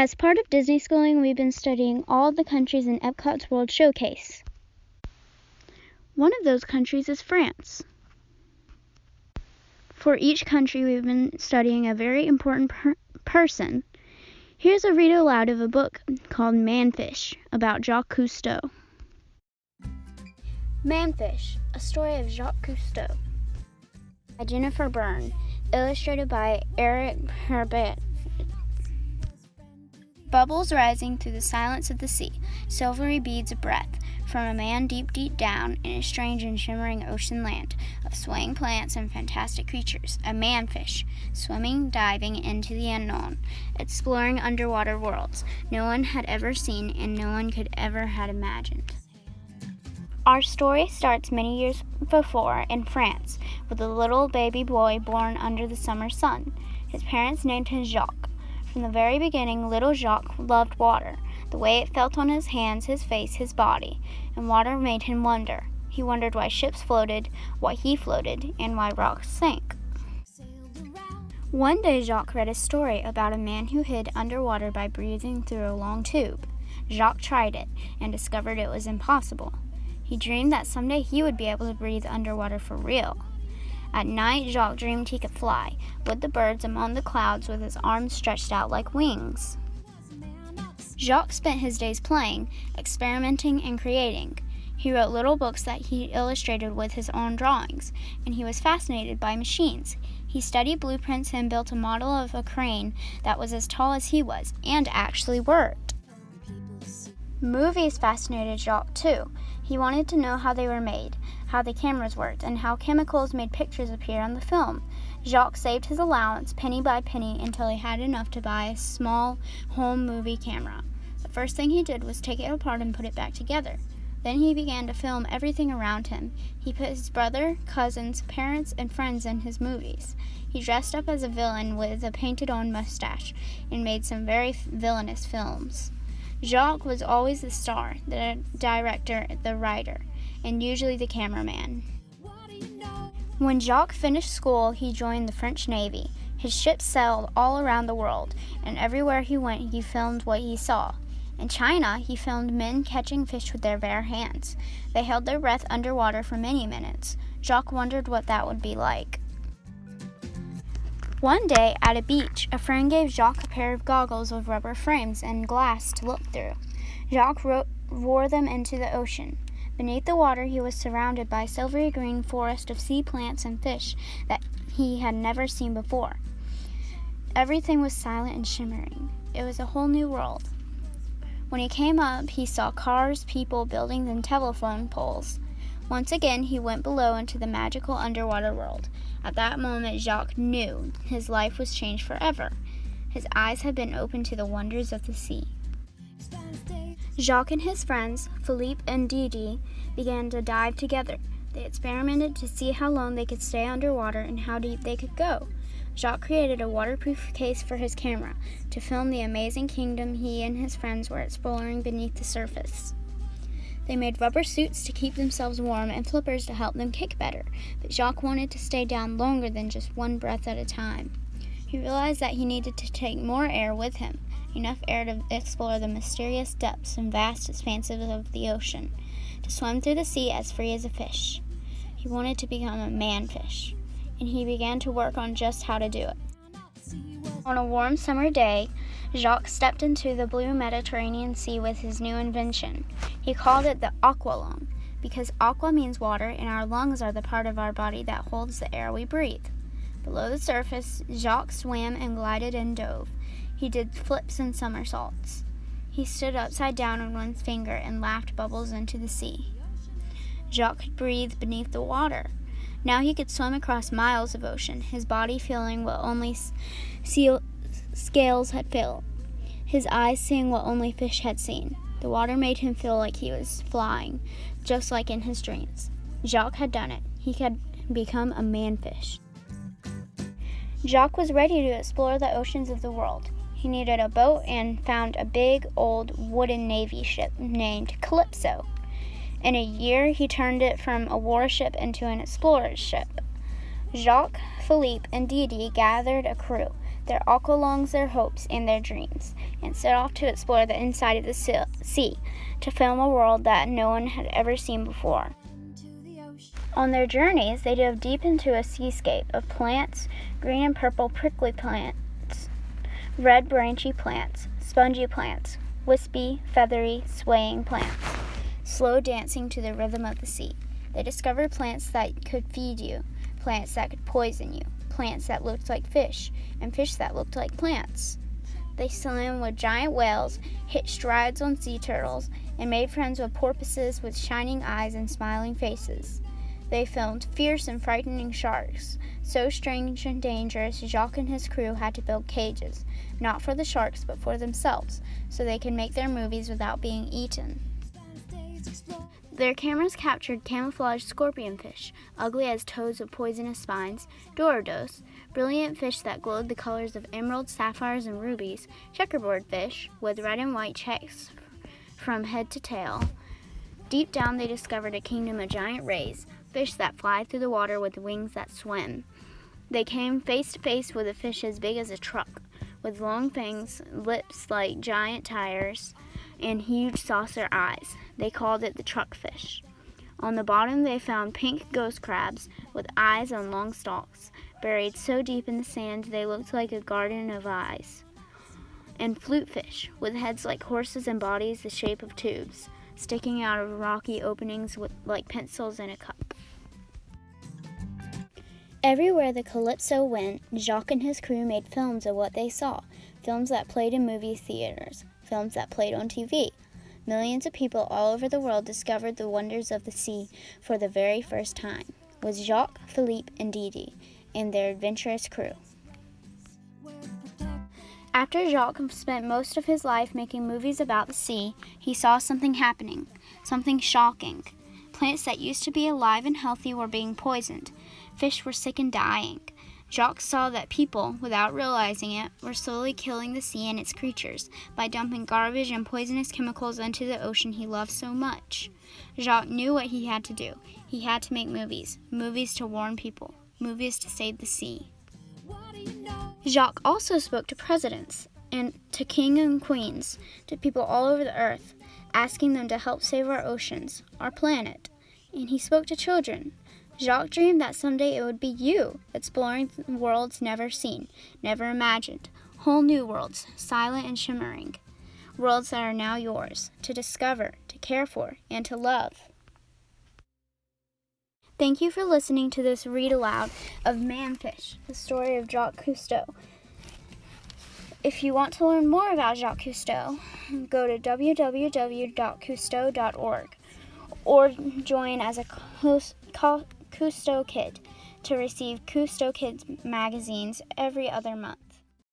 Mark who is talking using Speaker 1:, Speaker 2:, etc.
Speaker 1: As part of Disneyschooling, we've been studying all the countries in EPCOT's World Showcase. One of those countries is France. For each country, we've been studying a very important person. Here's a read aloud of a book called Manfish about Jacques Cousteau. Manfish, a story of Jacques Cousteau, by Jennifer Berne, illustrated by Eric Herbert. Bubbles rising through the silence of the sea, silvery beads of breath, from a man deep, deep down in a strange and shimmering ocean land of swaying plants and fantastic creatures, a manfish, swimming, diving into the unknown, exploring underwater worlds no one had ever seen and no one could ever had imagined. Our story starts many years before in France, with a little baby boy born under the summer sun. His parents named him Jacques. From the very beginning, little Jacques loved water, the way it felt on his hands, his face, his body, and water made him wonder. He wondered why ships floated, why he floated, and why rocks sank. One day Jacques read a story about a man who hid underwater by breathing through a long tube. Jacques tried it and discovered it was impossible. He dreamed that someday he would be able to breathe underwater for real. At night, Jacques dreamed he could fly with the birds among the clouds with his arms stretched out like wings. Jacques spent his days playing, experimenting, and creating. He wrote little books that he illustrated with his own drawings, and he was fascinated by machines. He studied blueprints and built a model of a crane that was as tall as he was, and actually worked. Movies fascinated Jacques too. He wanted to know how they were made, how the cameras worked, and how chemicals made pictures appear on the film. Jacques saved his allowance penny by penny until he had enough to buy a small home movie camera. The first thing he did was take it apart and put it back together. Then he began to film everything around him. He put his brother, cousins, parents, and friends in his movies. He dressed up as a villain with a painted-on mustache and made some very villainous films. Jacques was always the star, the director, the writer, and usually the cameraman. When Jacques finished school, he joined the French Navy. His ships sailed all around the world, and everywhere he went, he filmed what he saw. In China, he filmed men catching fish with their bare hands. They held their breath underwater for many minutes. Jacques wondered what that would be like. One day, at a beach, a friend gave Jacques a pair of goggles with rubber frames and glass to look through. Jacques wore them into the ocean. Beneath the water, he was surrounded by a silvery green forest of sea plants and fish that he had never seen before. Everything was silent and shimmering. It was a whole new world. When he came up, he saw cars, people, buildings, and telephone poles. Once again, he went below into the magical underwater world. At that moment, Jacques knew his life was changed forever. His eyes had been opened to the wonders of the sea. Jacques and his friends, Philippe and Didi, began to dive together. They experimented to see how long they could stay underwater and how deep they could go. Jacques created a waterproof case for his camera to film the amazing kingdom he and his friends were exploring beneath the surface. They made rubber suits to keep themselves warm and flippers to help them kick better, but Jacques wanted to stay down longer than just one breath at a time. He realized that he needed to take more air with him, enough air to explore the mysterious depths and vast expanses of the ocean, to swim through the sea as free as a fish. He wanted to become a manfish, and he began to work on just how to do it. On a warm summer day, Jacques stepped into the blue Mediterranean Sea with his new invention. He called it the aqua lung, because aqua means water and our lungs are the part of our body that holds the air we breathe. Below the surface, Jacques swam and glided and dove. He did flips and somersaults. He stood upside down on one finger and laughed bubbles into the sea. Jacques could breathe beneath the water. Now he could swim across miles of ocean, his body feeling what only seal scales had felt, his eyes seeing what only fish had seen. The water made him feel like he was flying, just like in his dreams. Jacques had done it. He had become a manfish. Jacques was ready to explore the oceans of the world. He needed a boat and found a big, old, wooden Navy ship named Calypso. In a year, he turned it from a warship into an explorer's ship. Jacques, Philippe, and Didi gathered a crew. their aqualungs, their hopes, and their dreams, and set off to explore the inside of the sea, to film a world that no one had ever seen before. On their journeys, they dove deep into a seascape of plants, green and purple prickly plants, red branchy plants, spongy plants, wispy, feathery, swaying plants, slow dancing to the rhythm of the sea. They discovered plants that could feed you, plants that could poison you, plants that looked like fish, and fish that looked like plants. They swam with giant whales, hitched rides on sea turtles, and made friends with porpoises with shining eyes and smiling faces. They filmed fierce and frightening sharks, so strange and dangerous Jacques and his crew had to build cages, not for the sharks but for themselves, so they could make their movies without being eaten. Their cameras captured camouflaged scorpionfish, ugly as toads with poisonous spines, dorados, brilliant fish that glowed the colors of emeralds, sapphires, and rubies, checkerboard fish with red and white checks from head to tail. Deep down they discovered a kingdom of giant rays, fish that fly through the water with wings that swim. They came face to face with a fish as big as a truck, with long fangs, lips like giant tires, and huge saucer eyes. They called it the truckfish. On the bottom they found pink ghost crabs with eyes on long stalks, buried so deep in the sand they looked like a garden of eyes. And flutefish, with heads like horses and bodies the shape of tubes, sticking out of rocky openings like pencils in a cup. Everywhere the Calypso went, Jacques and his crew made films of what they saw, films that played in movie theaters, films that played on TV. Millions of people all over the world discovered the wonders of the sea for the very first time, with Jacques, Philippe, and Didi, and their adventurous crew. After Jacques spent most of his life making movies about the sea, he saw something happening, something shocking. Plants that used to be alive and healthy were being poisoned. Fish were sick and dying. Jacques saw that people, without realizing it, were slowly killing the sea and its creatures by dumping garbage and poisonous chemicals into the ocean he loved so much. Jacques knew what he had to do. He had to make movies, movies to warn people, movies to save the sea. Jacques also spoke to presidents and to kings and queens, to people all over the earth, asking them to help save our oceans, our planet. And he spoke to children. Jacques dreamed that someday it would be you, exploring worlds never seen, never imagined, whole new worlds, silent and shimmering, worlds that are now yours, to discover, to care for, and to love. Thank you for listening to this read aloud of Manfish, the story of Jacques Cousteau. If you want to learn more about Jacques Cousteau, go to www.cousteau.org or join as a Cousteau Kid to receive Cousteau Kids magazines every other month.